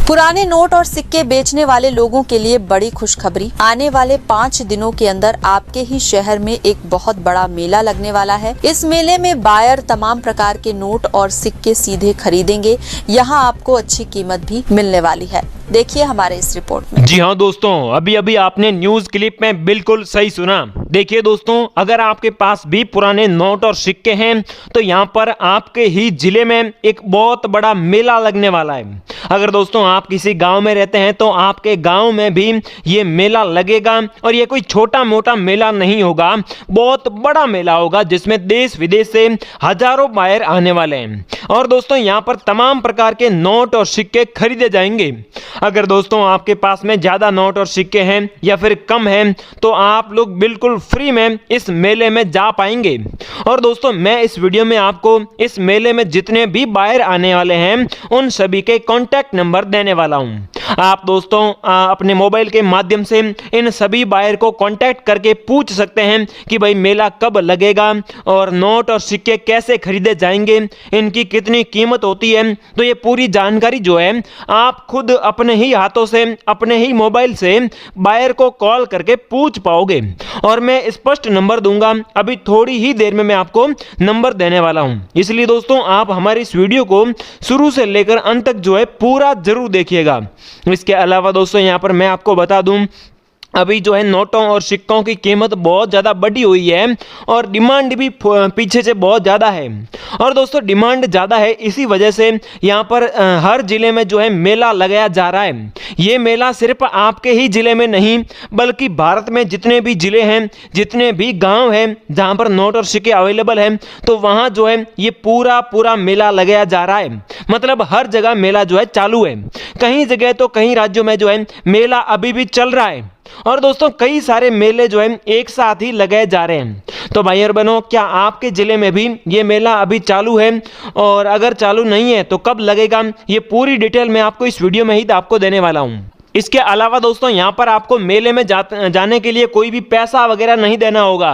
पुराने नोट और सिक्के बेचने वाले लोगों के लिए बड़ी खुशखबरी। आने वाले 5 दिनों के अंदर आपके ही शहर में एक बहुत बड़ा मेला लगने वाला है। इस मेले में बायर तमाम प्रकार के नोट और सिक्के सीधे खरीदेंगे। यहाँ आपको अच्छी कीमत भी मिलने वाली है। देखिए हमारे इस रिपोर्ट में। जी हाँ दोस्तों, अभी आपने न्यूज क्लिप में बिल्कुल सही सुना। देखिए दोस्तों, अगर आपके पास भी पुराने नोट और सिक्के हैं तो यहाँ पर आपके ही जिले में एक बहुत बड़ा मेला लगने वाला है। अगर दोस्तों आप किसी गांव में रहते हैं तो आपके गांव में भी ये मेला लगेगा और ये कोई छोटा मोटा मेला नहीं होगा, बहुत बड़ा मेला होगा जिसमें देश विदेश से हजारों बायर आने वाले हैं। और दोस्तों यहाँ पर तमाम प्रकार के नोट और सिक्के खरीदे जाएंगे। अगर दोस्तों आपके पास में ज्यादा नोट और सिक्के हैं या फिर कम हैं तो आप लोग बिल्कुल फ्री में इस मेले में जा पाएंगे। और दोस्तों मैं इस वीडियो में आपको इस मेले में जितने भी बायर आने वाले हैं उन सभी के कॉन्टैक्ट नंबर देने वाला हूं। आप दोस्तों अपने मोबाइल के माध्यम से इन सभी बायर को कांटेक्ट करके पूछ सकते हैं कि भाई मेला कब लगेगा और नोट और सिक्के कैसे खरीदे जाएंगे, इनकी कितनी कीमत होती है। तो ये पूरी जानकारी जो है आप खुद अपने ही हाथों से अपने ही मोबाइल से बायर को कॉल करके पूछ पाओगे। और मैं स्पष्ट नंबर दूंगा, अभी थोड़ी ही देर में मैं आपको नंबर देने वाला हूं। इसलिए दोस्तों आप हमारी इस वीडियो को शुरू से लेकर अंत तक जो है पूरा जरूर देखिएगा। इसके अलावा दोस्तों यहाँ पर मैं आपको बता दूं, अभी जो है नोटों और सिक्कों की कीमत बहुत ज़्यादा बढ़ी हुई है और डिमांड भी पीछे से बहुत ज़्यादा है। और दोस्तों डिमांड ज़्यादा है, इसी वजह से यहाँ पर हर ज़िले में जो है मेला लगाया जा रहा है। ये मेला सिर्फ आपके ही ज़िले में नहीं बल्कि भारत में जितने भी ज़िले हैं, जितने भी गांव हैं जहाँ पर नोट और सिक्के अवेलेबल हैं, तो वहाँ जो है ये पूरा मेला लगाया जा रहा है। मतलब हर जगह मेला जो है चालू है। कहीं जगह तो कहीं राज्यों में जो है मेला अभी भी चल रहा है। और दोस्तों कई सारे मेले जो हैं एक साथ ही लगाए जा रहे हैं। तो भाई और बहनों, क्या आपके जिले में भी ये मेला अभी चालू है? और अगर चालू नहीं है तो कब लगेगा, ये पूरी डिटेल मैं आपको इस वीडियो में ही आपको देने वाला हूं। इसके अलावा दोस्तों यहाँ पर आपको मेले में जाने के लिए कोई भी पैसा वगैरह नहीं देना होगा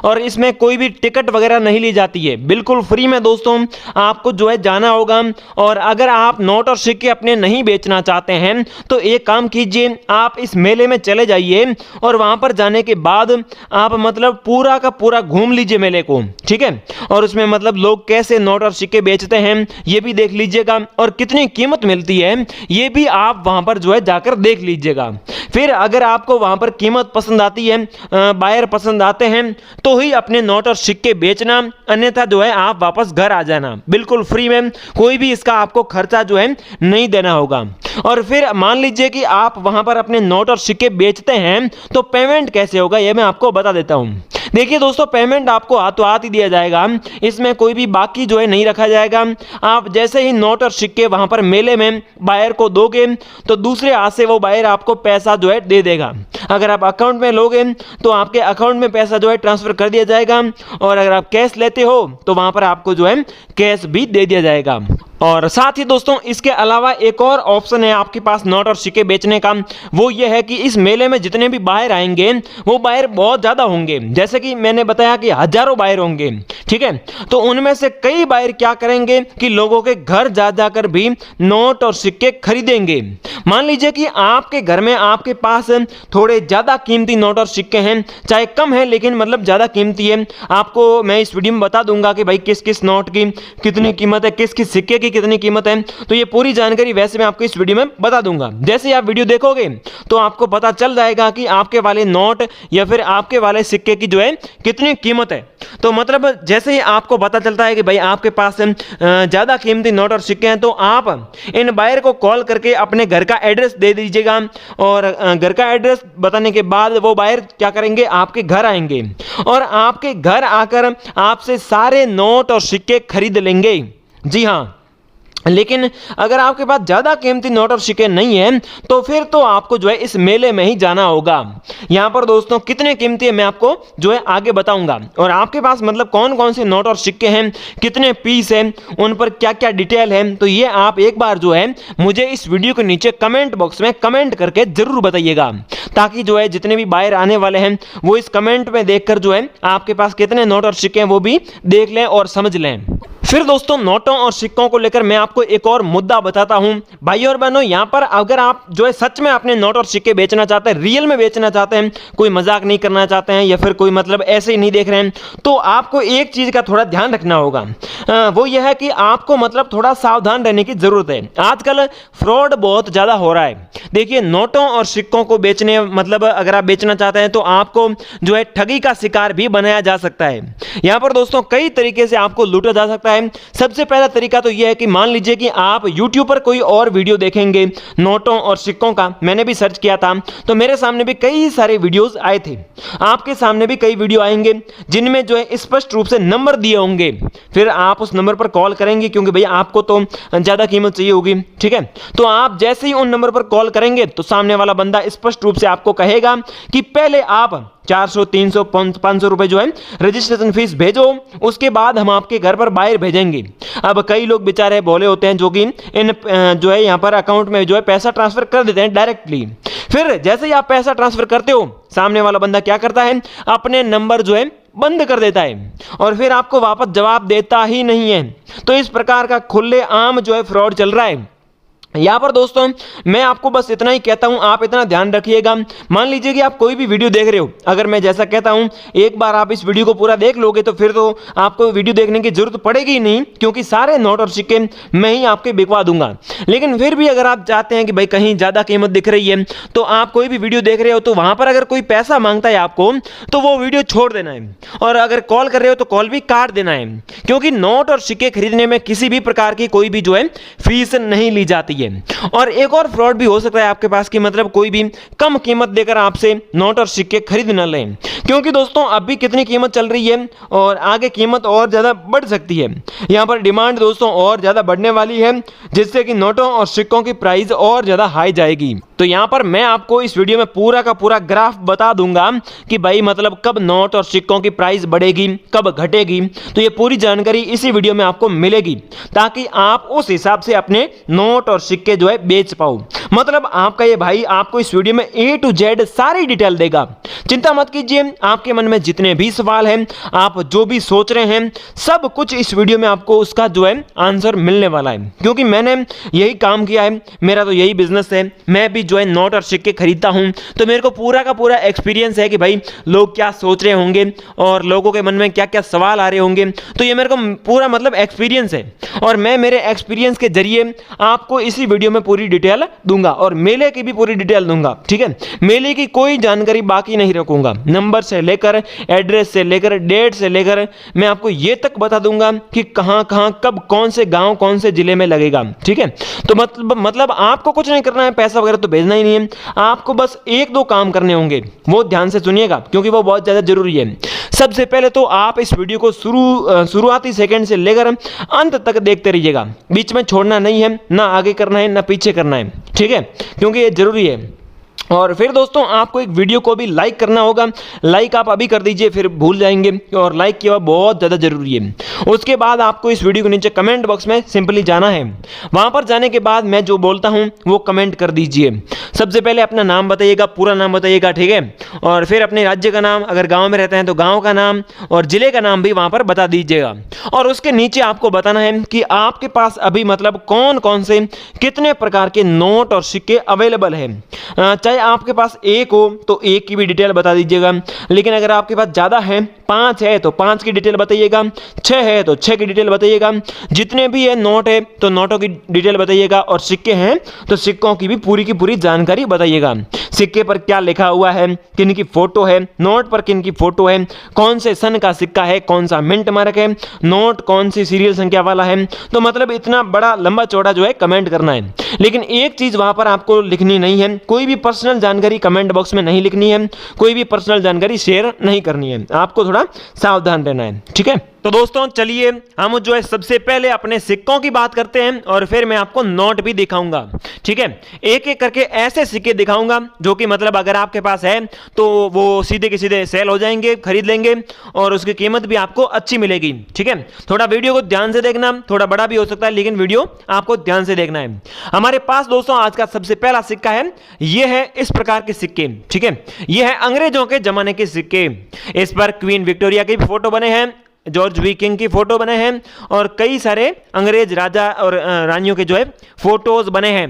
और इसमें कोई भी टिकट वगैरह नहीं ली जाती है। बिल्कुल फ्री में दोस्तों आपको जो है जाना होगा। और अगर आप नोट और सिक्के अपने नहीं बेचना चाहते हैं तो एक काम कीजिए, आप इस मेले में चले जाइए और वहाँ पर जाने के बाद आप मतलब पूरा का पूरा घूम लीजिए मेले को, ठीक है। और उसमें मतलब लोग कैसे नोट और सिक्के बेचते हैं ये भी देख लीजिएगा और कितनी कीमत मिलती है ये भी आप वहाँ पर जो है जाकर देख लीजिएगा। फिर अगर आपको वहां पर कीमत पसंद आती है, बायर पसंद आते हैं तो ही अपने नोट और सिक्के बेचना, अन्यथा जो है आप वापस घर आ जाना। बिल्कुल फ्री में, कोई भी इसका आपको खर्चा जो है नहीं देना होगा। और फिर मान लीजिए कि आप वहां पर अपने नोट और सिक्के बेचते हैं तो पेमेंट कैसे होगा ये मैं आपको बता देता हूं। देखिए दोस्तों, पेमेंट आपको हाथों हाथ ही दिया जाएगा, इसमें कोई भी बाकी जो है नहीं रखा जाएगा। आप जैसे ही नोट और सिक्के वहां पर मेले में बायर को दोगे तो दूसरे हाथ से वो बायर आपको पैसा जो है दे देगा। अगर आप अकाउंट में लोगे तो आपके अकाउंट में पैसा जो है ट्रांसफर कर दिया जाएगा और अगर आप कैश लेते हो तो वहां पर आपको जो है कैश भी दे दिया जाएगा। और साथ ही दोस्तों इसके अलावा एक और ऑप्शन है आपके पास नोट और सिक्के बेचने का, वो ये है कि इस मेले में जितने भी बायर आएंगे वो बायर बहुत ज़्यादा होंगे। जैसे कि मैंने बताया कि हजारों बायर होंगे, ठीक है। तो उनमें से कई बायर क्या करेंगे कि लोगों के घर जा जाकर भी नोट और सिक्के खरीदेंगे। मान लीजिए कि आपके घर में आपके पास थोड़े ज़्यादा कीमती नोट और सिक्के हैं, चाहे कम है लेकिन मतलब ज़्यादा कीमती है। आपको मैं इस वीडियो में बता दूंगा कि भाई किस किस नोट की कितनी कीमत है, किस किस सिक्के की कितनी कीमत है। तो ये पूरी जानकारी वैसे मैं आपको इस वीडियो में बता दूंगा। जैसे ही आप वीडियो देखोगे तो आपको पता चल जाएगा कि आपके वाले नोट या फिर आपके वाले सिक्के की जो है कितनी कीमत है। तो मतलब जैसे ही आपको पता चलता है कि भाई आपके पास ज़्यादा कीमती नोट और सिक्के हैं तो आप इन बायर को कॉल करके अपने घर का एड्रेस दे दीजिएगा और घर का एड्रेस बताने के बाद वो बायर क्या करेंगे, आपके घर आएंगे और आपके घर आकर आपसे सारे नोट और सिक्के खरीद लेंगे। जी हाँ, लेकिन अगर आपके पास ज़्यादा कीमती नोट और सिक्के नहीं है तो फिर तो आपको जो है इस मेले में ही जाना होगा। यहाँ पर दोस्तों कितने कीमती है मैं आपको जो है आगे बताऊंगा और आपके पास मतलब कौन कौन से नोट और सिक्के हैं, कितने पीस हैं, उन पर क्या क्या डिटेल है, तो ये आप एक बार जो है मुझे इस वीडियो के नीचे कमेंट बॉक्स में कमेंट करके जरूर बताइएगा, ताकि जो है जितने भी बायर आने वाले हैं वो इस कमेंट में देखकर जो है आपके पास कितने नोट और सिक्के हैं वो भी देख लें और समझ लें। फिर दोस्तों नोटों और सिक्कों को लेकर मैं आपको एक और मुद्दा बताता हूं भाई और बहनों। यहां पर अगर आप जो है सच में अपने नोट और सिक्के बेचना चाहते हैं, रियल में बेचना चाहते हैं, कोई मजाक नहीं करना चाहते हैं या फिर कोई मतलब ऐसे ही नहीं देख रहे हैं, तो आपको एक चीज का थोड़ा ध्यान रखना होगा। वो यह है कि आपको मतलब थोड़ा सावधान रहने की जरूरत है। आजकल फ्रॉड बहुत ज्यादा हो रहा है। देखिए नोटों और सिक्कों को बेचने मतलब अगर आप बेचना चाहते हैं तो आपको जो है ठगी का शिकार भी बनाया जा सकता है। यहां पर दोस्तों कई तरीके से आपको लूटा जा सकता है। सबसे पहला तरीका तो यह है कि मान लीजिए कि आप YouTube पर कोई और वीडियो देखेंगे नोटों और सिक्कों का, मैंने भी सर्च किया था तो मेरे सामने भी कई सारे वीडियोस आए थे, आपके सामने भी कई वीडियो आएंगे जिनमें जो है स्पष्ट रूप से नंबर दिए होंगे। फिर आप उस नंबर पर कॉल करेंगे क्योंकि भैया आपको तो ज्यादा कीमत चाहिए होगी, ठीक है। तो आप जैसे ही उन नंबर पर कॉल करेंगे तो सामने वाला बंदा स्पष्ट रूप से आपको कहेगा कि पहले आप 400, 300, 500 रुपए जो है रजिस्ट्रेशन फीस भेजो, उसके बाद हम आपके घर पर बाहर भेजेंगे। अब कई लोग बेचारे भोले होते हैं जो कि इन जो है यहाँ पर अकाउंट में जो है पैसा ट्रांसफर कर देते हैं डायरेक्टली। फिर जैसे ही आप पैसा ट्रांसफर करते हो सामने वाला बंदा क्या करता है, अपने नंबर जो है बंद कर देता है और फिर आपको वापस जवाब देता ही नहीं है। तो इस प्रकार का खुलेआम जो है फ्रॉड चल रहा है। यहाँ पर दोस्तों मैं आपको बस इतना ही कहता हूँ, आप इतना ध्यान रखिएगा। मान लीजिए कि आप कोई भी वीडियो देख रहे हो, अगर मैं जैसा कहता हूँ एक बार आप इस वीडियो को पूरा देख लोगे तो फिर तो आपको वीडियो देखने की जरूरत पड़ेगी ही नहीं, क्योंकि सारे नोट और सिक्के मैं ही आपके बिकवा दूंगा। लेकिन फिर भी अगर आप चाहते हैं कि भाई कहीं ज़्यादा कीमत दिख रही है तो आप कोई भी वीडियो देख रहे हो तो वहाँ पर अगर कोई पैसा मांगता है आपको तो वो वीडियो छोड़ देना है, और अगर कॉल कर रहे हो तो कॉल भी काट देना है, क्योंकि नोट और सिक्के खरीदने में किसी भी प्रकार की कोई भी जो है फीस नहीं ली जाती है। और एक और फ्रॉड भी हो सकता है आपके पास कि मतलब कोई भी कम कीमत देकर आपसे नोट और सिक्के खरीद न लें, क्योंकि दोस्तों अभी कितनी कीमत चल रही है और आगे कीमत और ज़्यादा बढ़ सकती है। यहाँ पर डिमांड दोस्तों और ज़्यादा बढ़ने वाली है, जिससे कि नोटों और सिक्कों की प्राइस और ज़्यादा हाई जाएगी। तो यहाँ पर मैं आपको इस वीडियो में पूरा का पूरा ग्राफ बता दूंगा कि भाई मतलब कब नोट और सिक्कों की प्राइस बढ़ेगी, कब घटेगी। तो ये पूरी जानकारी इसी वीडियो में आपको मिलेगी, ताकि आप उस हिसाब से अपने नोट और सिक्के जो है बेच पाओ। मतलब आपका ये भाई आपको इस वीडियो में A to Z सारी डिटेल देगा। चिंता मत कीजिए, आपके मन में जितने भी सवाल हैं, आप जो भी सोच रहे हैं, सब कुछ इस वीडियो में आपको उसका जो है आंसर मिलने वाला है, क्योंकि मैंने यही काम किया है, मेरा तो यही बिजनेस है। मैं भी जो है नोट और सिक्के खरीदता हूं, तो मेरे को पूरा का पूरा एक्सपीरियंस है कि भाई लोग क्या सोच रहे होंगे और लोगों के मन में क्या क्या सवाल आ रहे होंगे। तो ये मेरे को पूरा मतलब एक्सपीरियंस है, और मैं मेरे एक्सपीरियंस के जरिए आपको इसी वीडियो में पूरी डिटेल दूंगा और मेले की भी पूरी डिटेल दूंगा, ठीक है। मेले की कोई जानकारी बाकी नहीं रखूंगा, नंबर से लेकर एड्रेस से लेकर डेट से लेकर मैं आपको ये तक बता दूंगा कि कहां कहां कब कौन से गांव कौन से जिले में लगेगा, ठीक है। तो मतलब आपको कुछ नहीं करना है, पैसा वगैरह तो भेजना ही नहीं है, आपको बस एक दो काम करने होंगे, वो ध्यान से सुनिएगा क्योंकि वो बहुत ज्यादा जरूरी है। सबसे पहले तो आप इस वीडियो को शुरुआती सेकंड से लेकर अंत तक देखते रहिएगा, बीच में छोड़ना नहीं है, ना आगे करना है ना पीछे करना है, ठीक है, क्योंकि ये जरूरी है। और फिर दोस्तों आपको एक वीडियो को भी लाइक करना होगा, लाइक आप अभी कर दीजिए, फिर भूल जाएंगे, और लाइक किया बहुत ज़्यादा जरूरी है। उसके बाद आपको इस वीडियो के नीचे कमेंट बॉक्स में सिंपली जाना है, वहाँ पर जाने के बाद मैं जो बोलता हूँ वो कमेंट कर दीजिए। सबसे पहले अपना नाम बताइएगा, पूरा नाम बताइएगा, ठीक है, और फिर अपने राज्य का नाम, अगर गाँव में रहते हैं तो गाँव का नाम और ज़िले का नाम भी वहाँ पर बता दीजिएगा। और उसके नीचे आपको बताना है कि आपके पास अभी मतलब कौन कौन से कितने प्रकार के नोट और सिक्के अवेलेबल है। चाहे आपके पास एक हो तो एक की भी डिटेल बता दीजिएगा, लेकिन अगर आपके पास ज़्यादा है, 5 है तो 5 की डिटेल बताइएगा, 6 है तो 6 की डिटेल बताइएगा, जितने भी है नोट है तो नोटों की डिटेल बताइएगा, और सिक्के हैं तो सिक्कों की भी पूरी जानकारी बताइएगा। सिक्के पर क्या लिखा हुआ है, किन की फोटो है, नोट पर किन की फोटो है, कौन से सन का सिक्का है, कौन सा मिंट मार्क है, नोट कौन सी सीरियल संख्या वाला है। तो मतलब इतना बड़ा लंबा चौड़ा जो है कमेंट करना है, लेकिन एक चीज वहां पर आपको लिखनी नहीं है, कोई भी पर्सनल जानकारी कमेंट बॉक्स में नहीं लिखनी है, कोई भी पर्सनल जानकारी शेयर नहीं करनी है, आपको थोड़ा सावधान रहना है, ठीक है। तो दोस्तों चलिए हम जो है सबसे पहले अपने सिक्कों की बात करते हैं, और फिर मैं आपको नोट भी दिखाऊंगा, ठीक है। एक एक करके ऐसे सिक्के दिखाऊंगा जो कि मतलब अगर आपके पास है तो वो सीधे के सीधे सेल हो जाएंगे, खरीद लेंगे, और उसकी कीमत भी आपको अच्छी मिलेगी, ठीक है। थोड़ा वीडियो को ध्यान से देखना, थोड़ा बड़ा भी हो सकता है लेकिन वीडियो आपको ध्यान से देखना है। हमारे पास दोस्तों आज का सबसे पहला सिक्का है, ये है इस प्रकार के सिक्के, ठीक है। ये है अंग्रेजों के जमाने के सिक्के, इस पर क्वीन विक्टोरिया के भी फोटो बने हैं, जॉर्ज वी किंग की फोटो बने हैं और कई सारे अंग्रेज राजा और रानियों के जो है फोटोज बने हैं।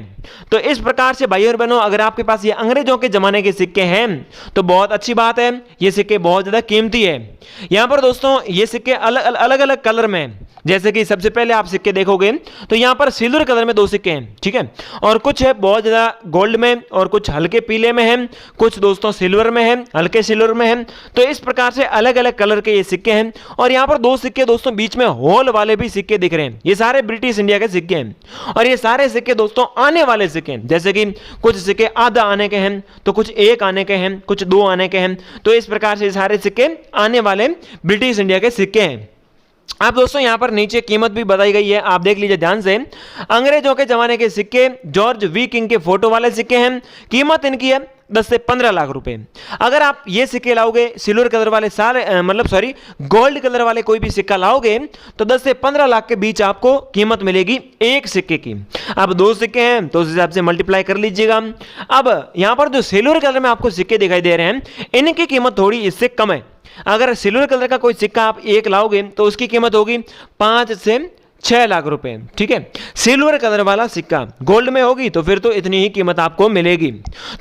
तो इस प्रकार से भाइयों और बहनों, अगर आपके पास ये अंग्रेजों के जमाने के सिक्के हैं तो बहुत अच्छी बात है, ये सिक्के बहुत ज्यादा कीमती है। यहां पर दोस्तों ये सिक्के अलग अलग कलर में हैं। जैसे कि सबसे पहले आप सिक्के देखोगे तो यहां पर सिल्वर कलर में 2 सिक्के हैं, ठीक है, और कुछ है बहुत ज्यादा गोल्ड में और कुछ हल्के पीले में हैं, कुछ दोस्तों सिल्वर में हैं, हल्के सिल्वर में हैं। तो इस प्रकार से अलग अलग कलर के ये सिक्के हैं। और यहां पर 2 सिक्के दोस्तों बीच में होल वाले भी सिक्के दिख रहे हैं, ये सारे ब्रिटिश इंडिया के सिक्के हैं। और ये सारे सिक्के दोस्तों आने वाले सिक्के हैं, जैसे कि कुछ सिक्के आधा आने के हैं, तो कुछ 1 आने के हैं, कुछ 2 आने के हैं। तो इस प्रकार से सारे सिक्के आने वाले ब्रिटिश इंडिया के सिक्के हैं। अब दोस्तों यहां पर नीचे कीमत भी बताई गई है, आप देख लीजिए ध्यान से। अंग्रेजों के जमाने के सिक्के, जॉर्ज वी किंग के फोटो वाले सिक्के हैं, कीमत इनकी है 10 से 15 लाख रुपए। अगर आप ये सिक्के लाओगे सिल्वर कलर वाले गोल्ड कलर वाले कोई भी सिक्का लाओगे तो 10 से 15 लाख के बीच आपको कीमत मिलेगी एक सिक्के की। अब 2 सिक्के हैं तो उस हिसाब से मल्टीप्लाई कर लीजिएगा। अब यहां पर जो सिल्वर कलर में आपको सिक्के दिखाई दे रहे हैं इनकी कीमत थोड़ी इससे कम है। अगर सिल्वर कलर का कोई सिक्का आप 1 लाओगे तो उसकी कीमत होगी 5 से 6 लाख रुपए, ठीक है। सिल्वर कलर वाला सिक्का गोल्ड में होगी तो फिर तो इतनी ही कीमत आपको मिलेगी।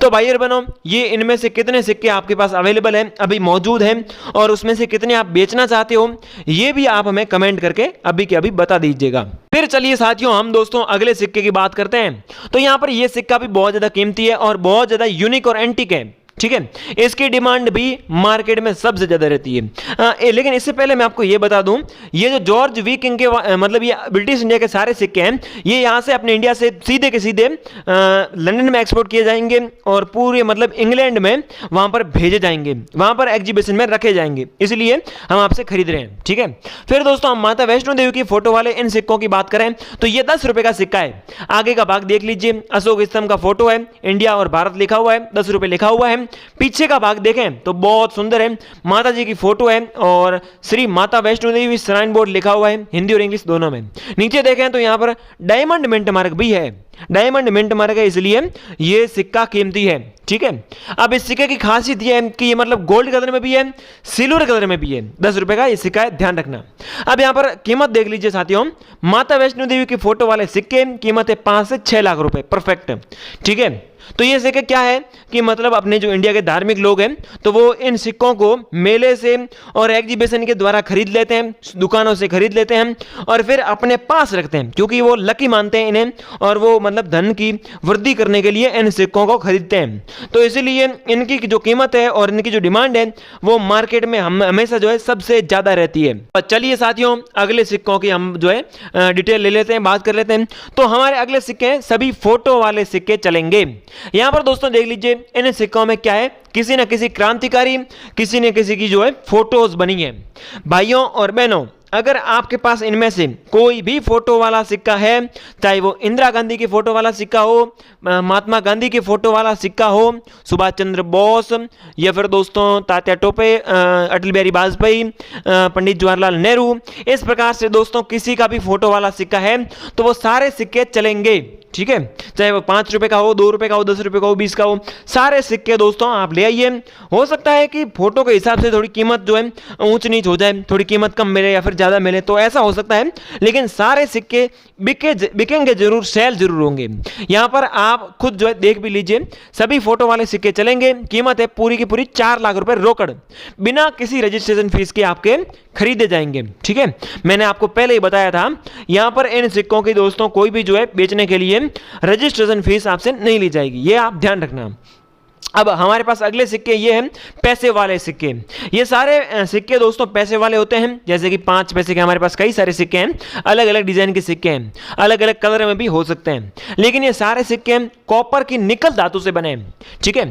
तो भाई और बहनों, ये इनमें से कितने सिक्के आपके पास अवेलेबल हैं, अभी मौजूद हैं, और उसमें से कितने आप बेचना चाहते हो ये भी आप हमें कमेंट करके अभी के अभी बता दीजिएगा। फिर चलिए साथियों हम दोस्तों अगले सिक्के की बात करते हैं। तो यहां पर यह सिक्का भी बहुत ज्यादा कीमती है और बहुत ज्यादा यूनिक और एंटीक है, ठीक है। इसकी डिमांड भी मार्केट में सबसे ज्यादा रहती है। लेकिन इससे पहले मैं आपको यह बता दूं, ये जो जॉर्ज वी किंग के ये ब्रिटिश इंडिया के सारे सिक्के हैं, ये यहां से अपने इंडिया से सीधे के सीधे लंदन में एक्सपोर्ट किए जाएंगे और पूरे इंग्लैंड में वहां पर भेजे जाएंगे, वहां पर एग्जीबिशन में रखे जाएंगे, इसलिए हम आपसे खरीद रहे हैं, ठीक है। फिर दोस्तों हम माता वैष्णो देवी की फोटो वाले इन सिक्कों की बात करें तो ये 10 रुपए का सिक्का है। आगे का भाग देख लीजिए, अशोक स्तंभ का फोटो है, इंडिया और भारत लिखा हुआ है, 10 रुपए लिखा हुआ है। पीछे का भाग देखें तो बहुत सुंदर है, माता जी की फोटो है और श्री माता वैष्णो देवी श्राइन बोर्ड लिखा हुआ है, हिंदी और इंग्लिश दोनों में। नीचे देखें तो यहां पर डायमंड मिंट मार्क भी है, डायमंड मिंट मार्क है, इसलिए ये सिक्का कीमती है, ठीक है। अब इस सिक्के की खासियत यह है कि ये गोल्ड कलर में भी है, सिल्वर कलर में भी है। 10 रुपए का ये सिक्का है, ध्यान रखना। अब यहां पर कीमत देख लीजिए साथियों, माता वैष्णो देवी की फोटो वाले सिक्के कीमत है 5 से 6 लाख रुपए, परफेक्ट, ठीक है। तो ये सिक्के क्या है कि अपने जो इंडिया के धार्मिक लोग हैं तो वो इन सिक्कों को मेले से और एग्जीबिशन के द्वारा खरीद लेते हैं, दुकानों से खरीद लेते हैं और फिर अपने पास रखते हैं, क्योंकि वो लकी मानते हैं इन्हें और वो धन की वृद्धि करने के लिए इन सिक्कों को खरीदते हैं। तो इसीलिए इनकी जो कीमत है और इनकी जो डिमांड है वो मार्केट में हमेशा जो है सबसे ज्यादा रहती है। और चलिए साथियों अगले सिक्कों की हम जो है डिटेल ले लेते हैं, बात कर लेते हैं। तो हमारे अगले सिक्के सभी फोटो वाले सिक्के चलेंगे। यहां पर दोस्तों देख लीजिए इन सिक्कों में क्या है, किसी न किसी क्रांतिकारी, किसी न किसी की जो है फोटोज बनी है। भाइयों और बहनों, अगर आपके पास इनमें से कोई भी फोटो वाला सिक्का है, चाहे वो इंदिरा गांधी की फोटो वाला सिक्का हो, महात्मा गांधी की फोटो वाला सिक्का हो, सुभाष चंद्र बोस या फिर दोस्तों तात्या टोपे, अटल बिहारी वाजपेयी, पंडित जवाहरलाल नेहरू, इस प्रकार से दोस्तों किसी का भी फोटो वाला सिक्का है तो वो सारे सिक्के चलेंगे, ठीक है। चाहे वो 5 रुपए का हो, 2 रुपए का हो, 10 रुपए का हो, 20 का हो, सारे सिक्के दोस्तों आप ले आइए। हो सकता है कि फोटो के हिसाब से थोड़ी कीमत जो है ऊंच नीच हो जाए, थोड़ी कीमत कम मिले या फिर ज्यादा मिले, तो ऐसा हो सकता है, लेकिन सारे सिक्के बिकेंगे जरूर, सेल जरूर होंगे। यहां पर आप खुद जो है देख भी लीजिए, सभी फोटो वाले सिक्के चलेंगे। कीमत है पूरी की पूरी 4 लाख रुपए रोकड़, बिना किसी रजिस्ट्रेशन फीस के आपके खरीदे जाएंगे, ठीक है। मैंने आपको पहले ही बताया था यहां पर इन सिक्कों की दोस्तों कोई भी जो है बेचने के लिए रजिस्ट्रेशन फीस आपसे नहीं ली जाएगी, ये आप ध्यान रखना। अब हमारे पास अगले सिक्के ये हैं पैसे वाले सिक्के। ये सारे सिक्के दोस्तों पैसे वाले होते हैं, जैसे कि 5 पैसे के हमारे पास कई सारे सिक्के हैं, अलग अलग डिजाइन के सिक्के हैं, अलग अलग कलर में भी हो सकते हैं, लेकिन ये सारे सिक्के कॉपर की निकल धातु से बने हैं, ठीक है।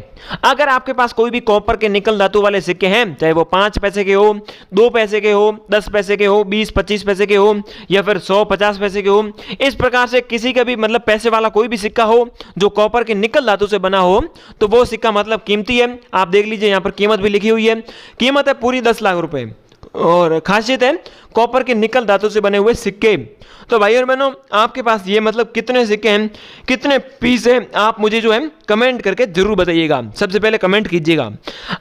अगर आपके पास कोई भी कॉपर के निकल धातु वाले सिक्के हैं, चाहे वो 5 पैसे के हो, 2 पैसे के हो, 10 पैसे के हो, 20-25 पैसे के हो या फिर 100-50 पैसे के हो, इस प्रकार से किसी का भी पैसे वाला कोई भी सिक्का हो जो कॉपर की निकल धातु से बना हो, तो वो सिक्का कीमती है। आप देख लीजिए यहां पर कीमत भी लिखी हुई है, कीमत है पूरी 10 लाख रुपए, और खासियत है कॉपर के निकल धातु से बने हुए सिक्के। तो भाई और बहनों, आपके पास ये मतलब कितने सिक्के हैं, कितने पीस हैं, आप मुझे जो है कमेंट करके जरूर बताइएगा। सबसे पहले कमेंट कीजिएगा।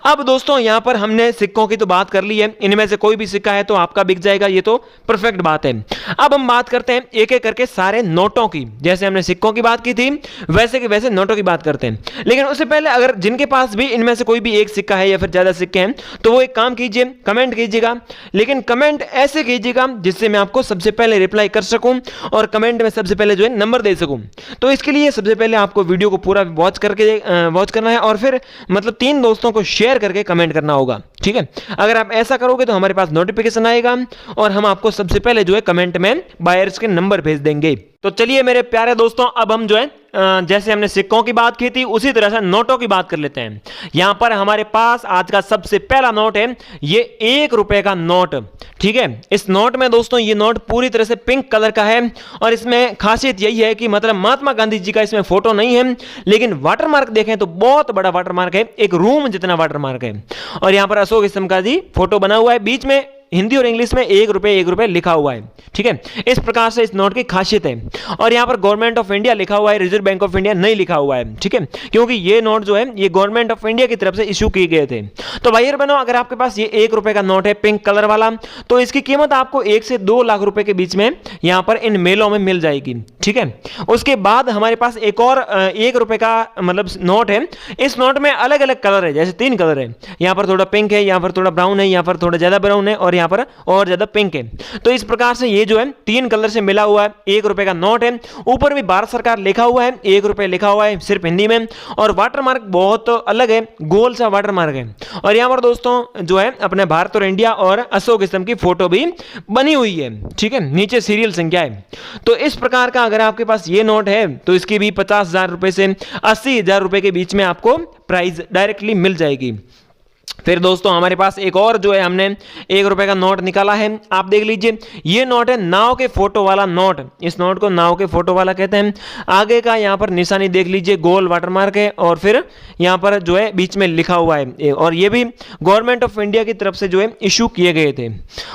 अब दोस्तों यहाँ पर हमने सिक्कों की तो बात कर ली है, इनमें से कोई भी सिक्का है तो आपका बिक जाएगा, ये तो परफेक्ट बात है। अब हम बात करते हैं एक एक करके सारे नोटों की। जैसे हमने सिक्कों की बात की थी वैसे के वैसे नोटों की बात करते हैं। लेकिन उससे पहले अगर जिनके पास भी इनमें से कोई भी एक सिक्का है या फिर ज्यादा सिक्के हैं तो वो एक काम कीजिए, कमेंट कीजिएगा। लेकिन कमेंट ऐसे कीजिएगा जिससे मैं आपको सबसे पहले रिप्लाई कर सकूं और कमेंट में सबसे पहले जो है नंबर दे सकूं। तो इसके लिए सबसे पहले आपको वीडियो को पूरा वॉच करना है और फिर मतलब 3 दोस्तों को शेयर करके कमेंट करना होगा, ठीक है। अगर आप ऐसा करोगे तो हमारे पास नोटिफिकेशन आएगा और हम आपको सबसे पहले जो है कमेंट में बायर्स के नंबर भेज देंगे। तो चलिए मेरे प्यारे दोस्तों, अब हम जो है जैसे हमने सिक्कों की बात की थी उसी तरह से नोटों की बात कर लेते हैं। यहां पर हमारे पास आज का सबसे पहला नोट है, ये 1 रुपए का नोट, ठीक है। इस नोट में दोस्तों ये नोट पूरी तरह से पिंक कलर का है और इसमें खासियत यही है कि मतलब महात्मा गांधी जी का इसमें फोटो नहीं है, लेकिन वाटरमार्क देखें तो बहुत बड़ा वाटरमार्क है, एक रूम जितना वाटरमार्क है। और यहां पर अशोक स्तंभ का जी फोटो बना हुआ है, बीच में हिंदी और इंग्लिश में 1 रुपए लिखा हुआ है, ठीक है। इस प्रकार से इस नोट की खासियत है। और यहां पर गवर्नमेंट ऑफ इंडिया लिखा हुआ है, रिजर्व बैंक ऑफ इंडिया नहीं लिखा हुआ है, ठीक है, क्योंकि ये नोट जो है ये गवर्नमेंट ऑफ इंडिया की तरफ से इशू किए गए थे। तो भाई और बहनों, अगर आपके पास ये 1 रुपए का नोट है पिंक कलर वाला, तो इसकी कीमत आपको 1 से 2 लाख रुपए के बीच में यहां पर इन मेलों में मिल जाएगी, ठीक है। उसके बाद हमारे पास एक और 1 रुपए का मतलब नोट है। इस नोट में अलग अलग कलर है, जैसे 3 कलर है, यहां पर थोड़ा पिंक है, यहां पर थोड़ा ब्राउन है, यहां पर थोड़ा ज्यादा ब्राउन है और यहां पर और ज्यादा पिंक है। तो इस प्रकार से ये जो है 3 कलर से मिला हुआ है 1 रुपए का नोट है। ऊपर भी भारत सरकार लिखा हुआ है, 1 रुपए लिखा हुआ है सिर्फ हिंदी में, और वाटरमार्क बहुत अलग है, गोल सा वाटरमार्क है। और यहां पर दोस्तों जो है अपने भारत और इंडिया और अशोक स्तंभ की फोटो भी बनी हुई है, ठीक है, नीचे सीरियल संख्या है। तो इस प्रकार का अगर आपके पास ये नोट है तो इसकी भी 50,000 रुपए से 80,000 रुपए के बीच में आपको प्राइस डायरेक्टली मिल जाएगी। फिर दोस्तों हमारे पास एक और जो है हमने 1 रुपए का नोट निकाला है, आप देख लीजिए। ये नोट है नाव के फोटो वाला नोट, इस नोट को नाव के फोटो वाला कहते हैं। आगे का यहाँ पर निशानी देख लीजिए, गोल वाटरमार्क है और फिर यहाँ पर जो है बीच में लिखा हुआ है, और ये भी गवर्नमेंट ऑफ इंडिया की तरफ से जो है इशू किए गए थे।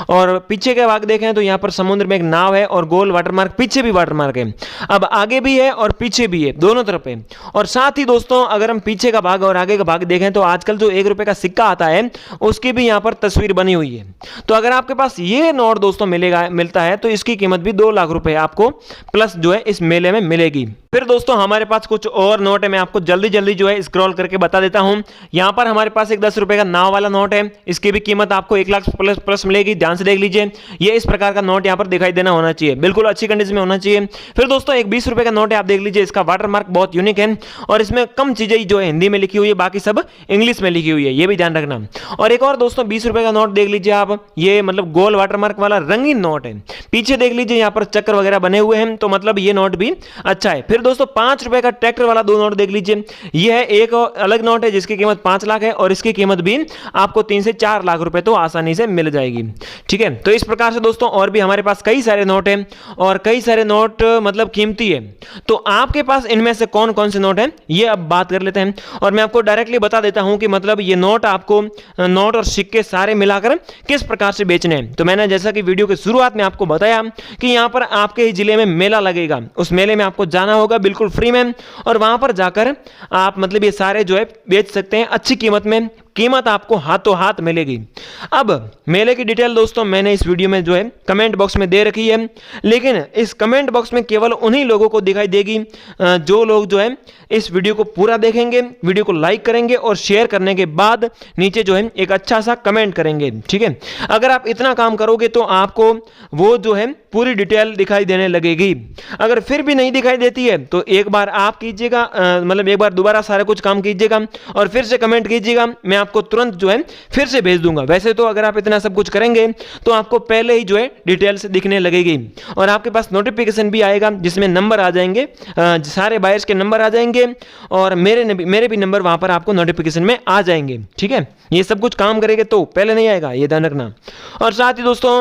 और पीछे के भाग देखें तो यहाँ पर समुद्र में एक नाव है और गोल वाटरमार्क, पीछे भी वाटरमार्क है। अब आगे भी है और पीछे भी है, दोनों तरफ है। और साथ ही दोस्तों अगर हम पीछे का भाग और आगे का भाग देखें तो आजकल जो 1 रुपए का सिक्का आता है उसकी भी यहां पर तस्वीर बनी हुई है। तो अगर आपके पास ये नोट दोस्तों मिलता है तो इसकी कीमत भी 2 लाख रुपए आपको प्लस जो है इस मेले में मिलेगी। फिर दोस्तों हमारे पास कुछ और नोट है, मैं आपको जल्दी जल्दी जो है स्क्रॉल करके बता देता हूं। यहां पर हमारे पास एक 10 रुपए का नाव वाला नोट है, इसकी भी कीमत आपको 1 लाख प्लस मिलेगी। ध्यान से देख लीजिए, ये इस प्रकार का नोट यहां पर दिखाई देना होना चाहिए, बिल्कुल अच्छी कंडीशन में होना चाहिए। फिर दोस्तों एक 20 रुपए का नोट है, आप देख लीजिए, इसका वाटरमार्क बहुत यूनिक है और इसमें कम चीजें जो है हिंदी में लिखी हुई है, बाकी सब इंग्लिश में लिखी हुई है, ये भी ध्यान रखना। और एक और दोस्तों 20 रुपए का नोट देख लीजिए आप, ये मतलब गोल वाटरमार्क वाला रंगीन नोट है। पीछे देख लीजिए यहाँ पर चक्र वगैरह बने हुए हैं, तो मतलब ये नोट भी अच्छा है। फिर दोस्तों 5 रुपए का ट्रैक्टर वाला 2 नोट देख लीजिए, ये है एक अलग नोट है जिसकी कीमत 5 लाख है और इसकी कीमत भी आपको 3 से 4 लाख रुपए तो आसानी से मिल जाएगी, ठीक है। तो इस प्रकार से दोस्तों और भी हमारे पास कई सारे नोट हैं और कई सारे नोट मतलब कीमती है। तो आपके पास इनमें से कौन कौन से नोट हैं ये अब बात कर लेते हैं। और मैं आपको डायरेक्टली बता देता हूं कि मतलब ये नोट आपको नोट और सिक्के सारे मिलाकर किस प्रकार से बेचने हैं। तो मैंने जैसा कि वीडियो के शुरुआत में आपको बताया कि यहां पर आपके ही जिले में मेला लगेगा, उस मेले में आपको जाना होगा बिल्कुल फ्री में, और वहां पर जाकर आप मतलब ये सारे जो है बेच सकते हैं अच्छी कीमत में। कीमत आपको हाथों हाथ मिलेगी। अब मेले की डिटेल दोस्तों मैंने इस वीडियो में जो है कमेंट बॉक्स में दे रखी है, लेकिन इस कमेंट बॉक्स में केवल उन्हीं लोगों को दिखाई देगी जो लोग जो है इस वीडियो को पूरा देखेंगे, वीडियो को लाइक करेंगे और शेयर करने के बाद नीचे जो है एक अच्छा सा कमेंट करेंगे, ठीक है। अगर आप इतना काम करोगे तो आपको वो जो है पूरी डिटेल दिखाई देने लगेगी। अगर फिर भी नहीं दिखाई देती है तो एक बार आप कीजिएगा, मतलब एक बार दोबारा सारा कुछ काम कीजिएगा और फिर से कमेंट कीजिएगा, मैं आपको तुरंत जो है फिर से भेज दूंगा। वैसे तो अगर आप इतना सब कुछ करेंगे तो आपको पहले ही जो है डिटेल से दिखने लगेगी और आपके पास नोटिफिकेशन भी आएगा जिसमें नंबर आ जाएंगे, सारे बायर्स के नंबर आ जाएंगे और मेरे भी नंबर वहां पर आपको नोटिफिकेशन में आ जाएंगे, ठीक है। ये सब कुछ काम करेंगे तो पहले नहीं आएगा, ये ध्यान रखना। और साथ ही दोस्तों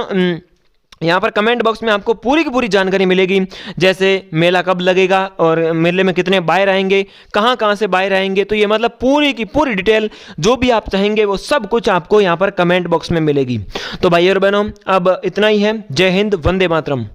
यहाँ पर कमेंट बॉक्स में आपको पूरी की पूरी जानकारी मिलेगी, जैसे मेला कब लगेगा और मेले में कितने बायर आएंगे, कहाँ कहाँ से बायर आएंगे। तो ये मतलब पूरी की पूरी डिटेल जो भी आप चाहेंगे वो सब कुछ आपको यहाँ पर कमेंट बॉक्स में मिलेगी। तो भाई और बहनों अब इतना ही है। जय हिंद, वंदे मातरम।